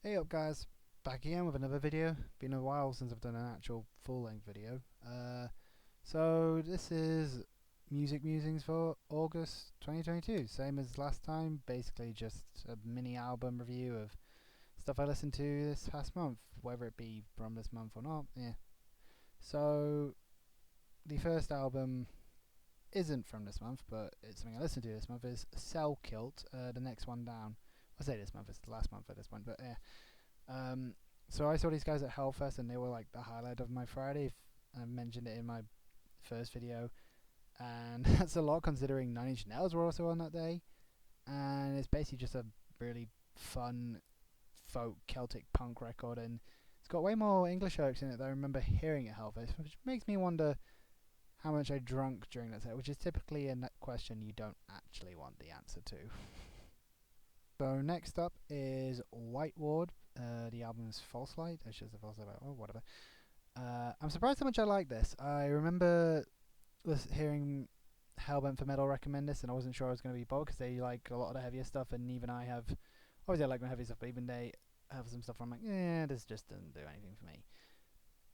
Hey up guys, back again with another video. Been a while since I've done an actual full-length video. So this is Music Musings for August 2022. Same as last time, basically just a mini album review of stuff I listened to this past month, whether it be from this month or not. Yeah. So the first album isn't from this month, but it's something I listened to this month. Is Celkilt, the next one down. I say this month, it's the last month at this point, but yeah. Um, so I saw these guys at Hellfest, and they were like the highlight of my Friday. I mentioned it in my first video, and that's a lot considering Nine Inch Nails were also on that day. And it's basically just a really fun folk Celtic punk record, and it's got way more English lyrics in it than I remember hearing at Hellfest, which makes me wonder how much I drunk during that set, which is typically a question you don't actually want the answer to. So next up is White Ward. The album is False Light. It's just a false light. Oh, whatever. I'm surprised how much I like this. I remember hearing Hellbent for Metal recommend this, and I wasn't sure I was going to be bothered because they like a lot of the heavier stuff, and even I have. Obviously, I like my heavy stuff, but even they have some stuff where I'm like, yeah, this just doesn't do anything for me.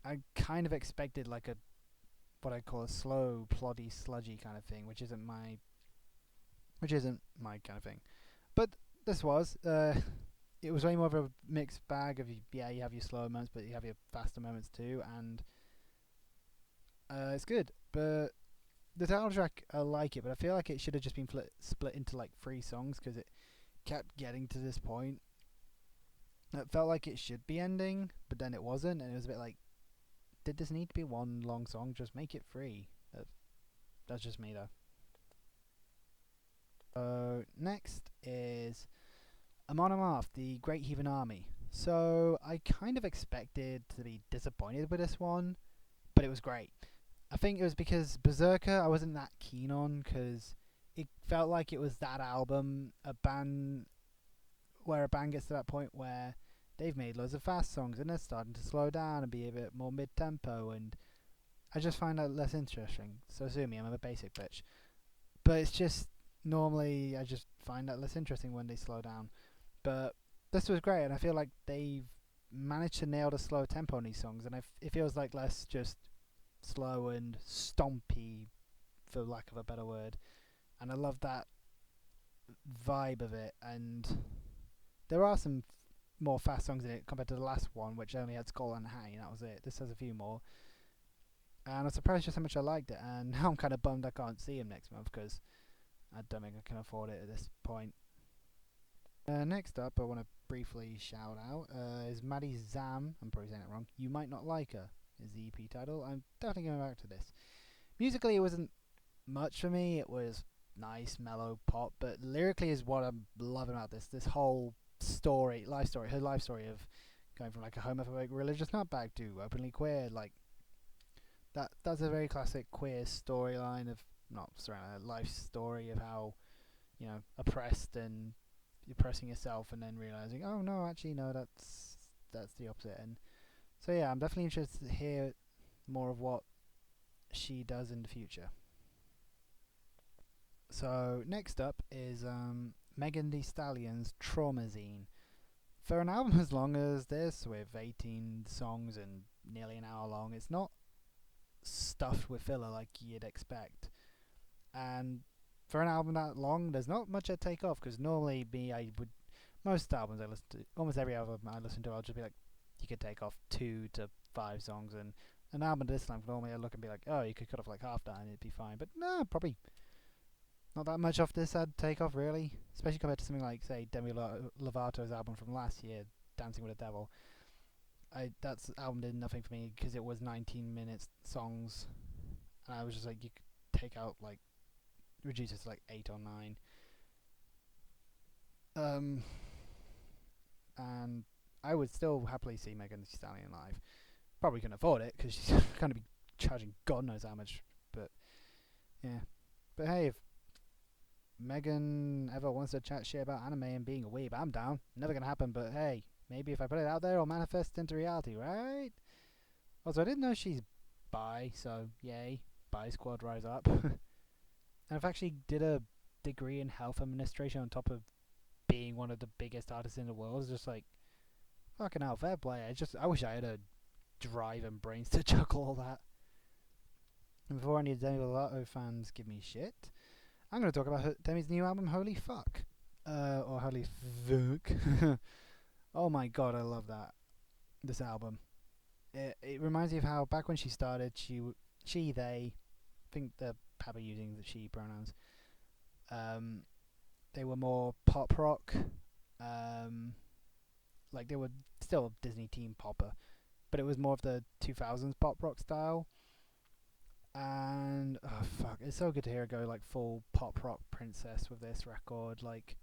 I kind of expected like a what I call a slow, ploddy, sludgy kind of thing, which isn't my kind of thing. But this was. It was way more of a mixed bag of yeah, you have your slower moments, but you have your faster moments too, and it's good. But the title track, I like it, but I feel like it should have just been split into like 3 songs because it kept getting to this point. It felt like it should be ending, but then it wasn't, and it was a bit like, did this need to be one long song? Just make it 3. That's just me though. Next is Amon Amarth, the Great Heathen Army. So I kind of expected to be disappointed with this one, but it was great. I think it was because Berserker I wasn't that keen on because it felt like it was that album, a band gets to that point where they've made loads of fast songs and they're starting to slow down and be a bit more mid-tempo, and I just find that less interesting. So sue me, I'm a basic bitch. But it's just normally I just find that less interesting when they slow down. But this was great, and I feel like they've managed to nail the slow tempo on these songs, and it feels like less just slow and stompy, for lack of a better word. And I love that vibe of it. And there are some more fast songs in it compared to the last one, which only had Skull and Hang. That was it. This has a few more, and I'm surprised just how much I liked it. And now I'm kind of bummed I can't see him next month because I don't think I can afford it at this point. Next up, I want to briefly shout out is Maddie Zahm. I'm probably saying it wrong. You Might Not Like Her is the EP title. I'm definitely going back to this. Musically, it wasn't much for me. It was nice, mellow pop, but lyrically is what I'm loving about this. This whole story, her life story of going from like a homophobic religious nutbag to openly queer, like that. That's a very classic queer storyline of not sorry, a life story of how oppressed and oppressing yourself, and then realizing, oh no, actually no, that's the opposite. And so yeah, I'm definitely interested to hear more of what she does in the future. So next up is Megan Thee Stallion's Traumazine. For an album as long as this, with 18 songs and nearly an hour long, it's not stuffed with filler like you'd expect. And for an album that long, there's not much I'd take off because normally most albums I listen to, almost every album I listen to, I'll just be like, you could take off 2 to 5 songs, and an album this length normally I look and be like, oh, you could cut off like half that and it'd be fine. But no, probably not that much off this I'd take off really, especially compared to something like say Demi Lovato's album from last year, Dancing with the Devil. That album did nothing for me because it was 19 minutes songs, and I was just like, you could take out like reduce it to like 8 or 9. And I would still happily see Megan Thee Stallion live. Probably couldn't afford it because she's going to be charging God knows how much. But yeah, but hey, if Megan ever wants to chat shit about anime and being a weeb, I'm down. Never gonna happen, but hey, maybe if I put it out there, it'll manifest into reality, right? Also, I didn't know she's bi, so yay, bi squad rise up. And I've actually did a degree in health administration on top of being one of the biggest artists in the world. It's just like, Fucking hell, fair play. I wish I had a drive and brains to juggle all that. And before any Demi Lovato fans give me shit, I'm going to talk about Demi's new album, Holy Fuck. Or Holy Fuck. Oh my god, I love that. This album. It reminds me of how back when she started, they, think they're happy using the she pronouns. Um, they were more pop rock. Um, like they were still a Disney teen popper, but it was more of the 2000s pop rock style. And oh fuck, it's so good to hear her go like full pop rock princess with this record. Like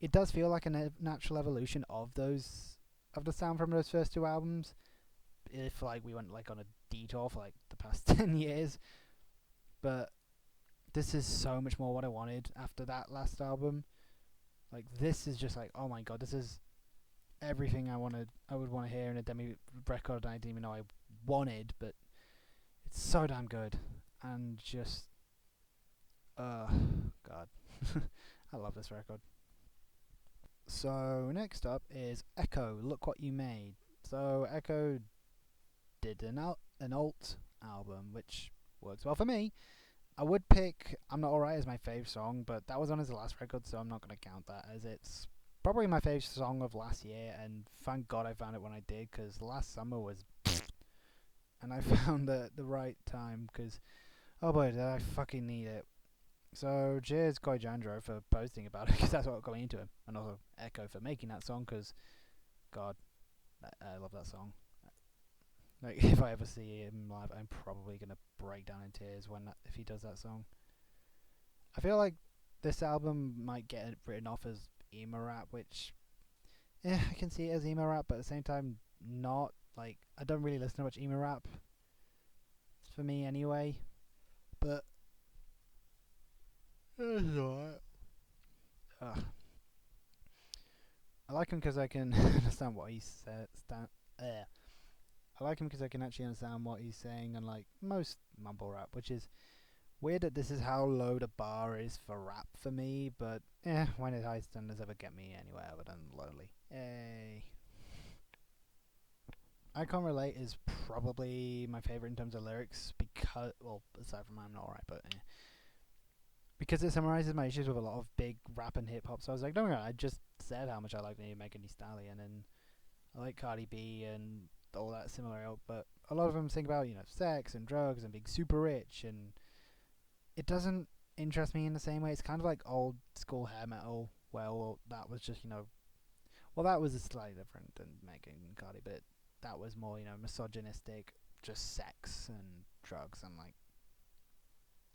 it does feel like a natural evolution of the sound from those first two albums. If like we went like on a detour for like the past 10 years, but this is so much more what I wanted after that last album. Like this is just like, oh my god, this is everything I would want to hear in a Demi record I didn't even know I wanted, but it's so damn good. And just god. I love this record. So next up is Ekoh, Look What You Made. So Ekoh did an alt album, which works well for me. I would pick I'm Not Alright as my fave song, but that was on his last record, so I'm not going to count that, as it's probably my fave song of last year, and thank god I found it when I did, because last summer was and I found the right time, because oh boy did I fucking need it. So cheers Koi Jandro for posting about it, because that's what got me into him, and also Ekoh for making that song, because god, I love that song. Like if I ever see him live, I'm probably gonna break down in tears if he does that song. I feel like this album might get written off as emo rap, which I can see it as emo rap, but at the same time not. Like I don't really listen to much emo rap for me anyway, but it's alright. I like him because I can understand what he said. I like him because I can actually understand what he's saying, unlike most mumble rap, which is weird that this is how low the bar is for rap for me, but when did high standards ever get me anywhere other than lonely? Yay. I Can't Relate is probably my favourite in terms of lyrics, because, well, aside from I'm Not Alright, but because it summarises my issues with a lot of big rap and hip hop. So I was like, don't worry, I just said how much I like Megan Thee Stallion, and I like Cardi B and all that similar ilk, but a lot of them think about, sex and drugs and being super rich, and it doesn't interest me in the same way. It's kind of like old school hair metal. Well, that was just, well, that was slightly different than Megan and Cardi, but that was more, misogynistic, just sex and drugs, and like,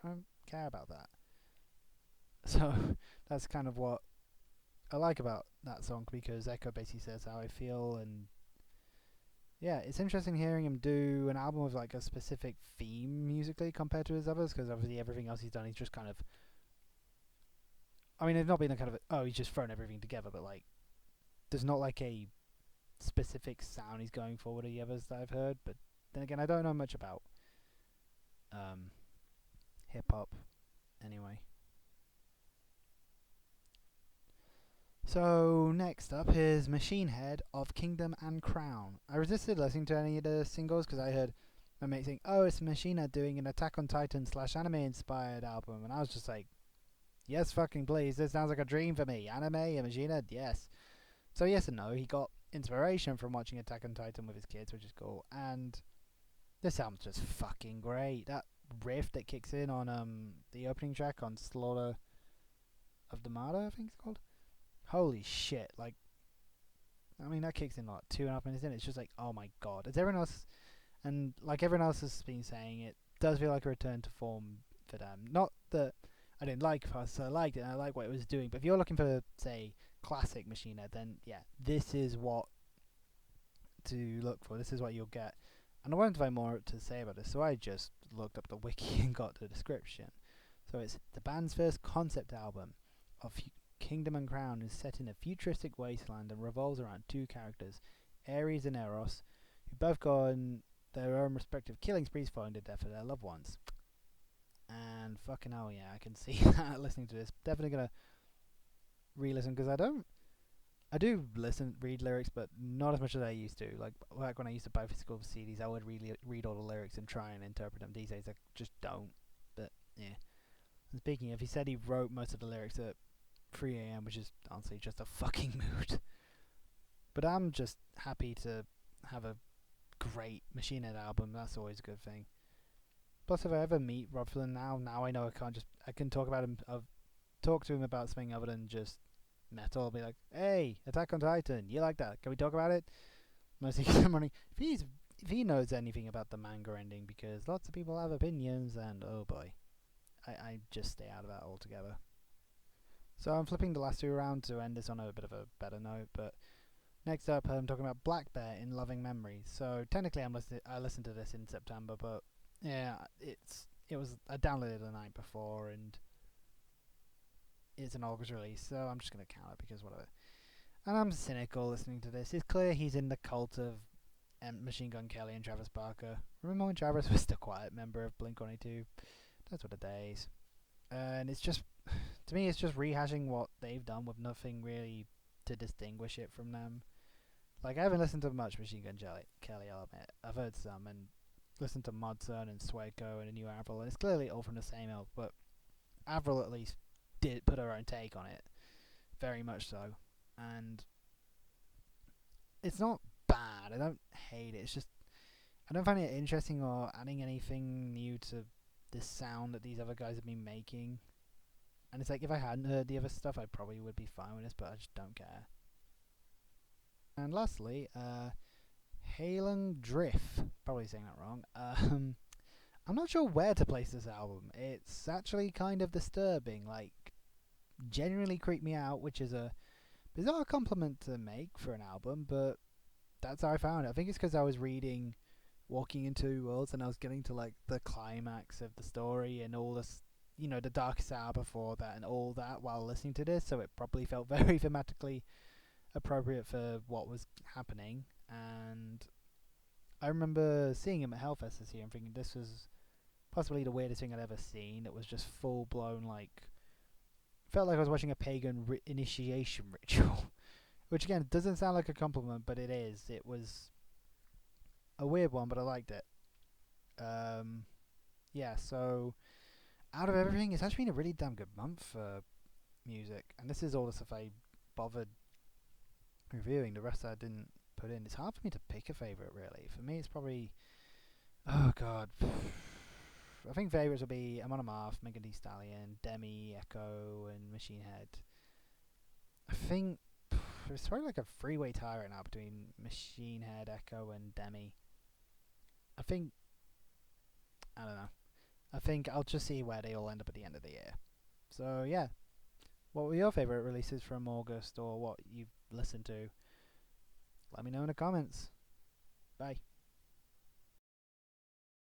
I don't care about that. So that's kind of what I like about that song, because Ekoh basically says how I feel, and yeah, it's interesting hearing him do an album with like a specific theme musically compared to his others, because obviously everything else he's done, he's just kind of, I mean, it's not been a kind of he's just thrown everything together, but like there's not like a specific sound he's going for with the others that I've heard. But then again, I don't know much about hip hop anyway. So next up is Machine Head of Kingdom and Crown. I resisted listening to any of the singles because I heard my mate saying, "Oh, it's Machine Head doing an Attack on Titan / anime inspired album," and I was just like, "Yes, fucking please! This sounds like a dream for me. Anime and Machine Head, yes." So yes and no. He got inspiration from watching Attack on Titan with his kids, which is cool, and this album's just fucking great. That riff that kicks in on the opening track on Slaughter of the Martyr, I think it's called. Holy shit! Like, I mean, that kicks in like 2.5 minutes in. It's just like, oh my god. As everyone else, and like everyone else has been saying, it does feel like a return to form for them. Not that I didn't like Fast, I liked it, and I like what it was doing. But if you're looking for, say, classic Machine Head, then yeah, this is what to look for. This is what you'll get. And I wanted to find more to say about this, so I just looked up the wiki and got the description. So it's the band's first concept album of Kingdom and Crown is set in a futuristic wasteland and revolves around two characters, Ares and Eros, who both go on their own respective killing sprees following the death of their loved ones. And fucking hell, yeah, I can see that listening to this. Definitely gonna re-listen, because I don't I do read lyrics, but not as much as I used to. Like back when I used to buy physical CDs, I would really read all the lyrics and try and interpret them. These days, I just don't. But yeah. And speaking of, he said he wrote most of the lyrics at 3 a.m., which is honestly just a fucking mood. But I'm just happy to have a great Machine Head album. That's always a good thing. Plus, if I ever meet Rob Flynn now I know I can talk about him. I've talked to him about something other than just metal. I'll be like, hey, Attack on Titan, you like that? Can we talk about it? Mostly because I'm wondering if he knows anything about the manga ending, because lots of people have opinions, and oh boy, I just stay out of that altogether. So I'm flipping the last two around to end this on a bit of a better note, but next up, I'm talking about Blackbear in Loving Memories. So technically, I listened to this in September, but yeah, I downloaded it the night before, and it's an August release, so I'm just gonna count it because whatever. And I'm cynical listening to this. It's clear he's in the cult of Machine Gun Kelly and Travis Barker. Remember when Travis was the quiet member of Blink-182? That's what the days. And it's just, to me, it's just rehashing what they've done with nothing really to distinguish it from them. Like, I haven't listened to much Machine Gun Kelly, I'll admit. I've heard some and listened to Modson and Swayco and a new Avril, and it's clearly all from the same ilk, but Avril at least did put her own take on it. Very much so. And it's not bad. I don't hate it. It's just I don't find it interesting or adding anything new to this sound that these other guys have been making. And it's like if I hadn't heard the other stuff, I probably would be fine with this, but I just don't care. And lastly, Heilung Drift. Probably saying that wrong. I'm not sure where to place this album. It's actually kind of disturbing. Like, genuinely creeped me out, which is a bizarre compliment to make for an album, but that's how I found it. I think it's because I was reading Walking in Two Worlds and I was getting to like the climax of the story and all this, the darkest hour before that and all that while listening to this, so it probably felt very thematically appropriate for what was happening. And I remember seeing him at Hellfest this year and thinking this was possibly the weirdest thing I'd ever seen. It was just full blown, like, felt like I was watching a pagan initiation ritual. Which again doesn't sound like a compliment, but it is. It was a weird one, but I liked it. Yeah, so out of everything, it's actually been a really damn good month for music. And this is all the stuff I bothered reviewing. The rest I didn't put in. It's hard for me to pick a favourite, really. For me, it's probably... Oh, God. I think favourites will be Amon Amarth, Megan Thee Stallion, Demi, Ekoh, and Machine Head. I think it's probably like a three-way tie right now between Machine Head, Ekoh, and Demi. I think... I don't know. I think I'll just see where they all end up at the end of the year. So, yeah. What were your favourite releases from August, or what you've listened to? Let me know in the comments. Bye.